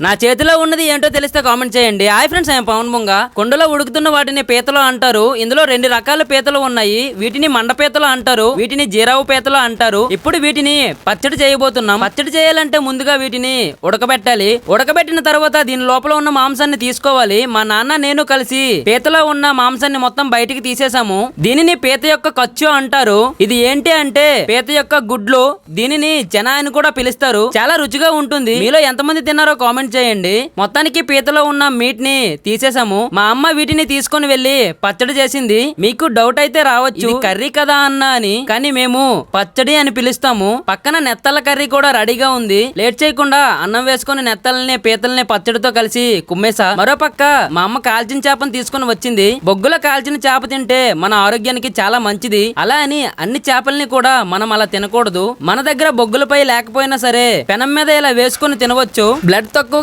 నా చేతిలో ఉన్నది ఏంటో తెలిస్తే కామెంట్ చేయండి. హాయ్ ఫ్రెండ్స్, ఐఎమ్ పవన్ బొంగ. కుండలో ఉడుకుతున్న వాటిని పీతలు అంటారు. ఇందులో 2 రకాల పీతలు ఉన్నాయి. వీటిని మండ పీతలు అంటారు, వీటిని జీరావు పీతలు అంటారు. ఇప్పుడు వీటిని పచ్చడి చేయబోతున్నాం. పచ్చడి చేయాలంటే ముందుగా వీటిని ఉడకబెట్టాలి. ఉడకబెట్టిన తర్వాత దీని లోపల ఉన్న మాంసాన్ని తీసుకోవాలి. మా నాన్న నేను కలిసి పీతలో ఉన్న మాంసాన్ని మొత్తం బయటికి తీసేసాము. దీనిని పీత యొక్క కచ్చు అంటారు. ఇది ఏంటి అంటే పీత యొక్క గుడ్లు. దీనిని చెన అని కూడా పిలుస్తారు. చాలా రుచిగా ఉంటుంది. మీలో ఎంతమంది తిన్నారో కామెంట్ చేయండి. మొత్తానికి పీతలో ఉన్న మీట్ ని తీసేసాము. మా అమ్మ వీటిని తీసుకొని వెళ్లి పచ్చడి చేసింది. మీకు డౌట్ అయితే రావచ్చు, కర్రీ కదా అన్నా అని, కానీ మేము పచ్చడి అని పిలుస్తాము. పక్కన నెత్తల కర్రీ కూడా రెడీగా ఉంది. లేట్ చేయకుండా అన్నం వేసుకుని నెత్తల్ని పీతల్ని పచ్చడితో కలిసి కుమ్మేసా. మరోపక్క మా అమ్మ కాల్చిన చేపను తీసుకుని వచ్చింది. బొగ్గులో కాల్చిన చేప తింటే మన ఆరోగ్యానికి చాలా మంచిది. అలా అని అన్ని చేపల్ని కూడా మనం అలా తినకూడదు. మన దగ్గర బొగ్గులపై లేకపోయినా సరే పెనం మీద ఇలా వేసుకుని తినవచ్చు. బ్లడ్ తక్కువ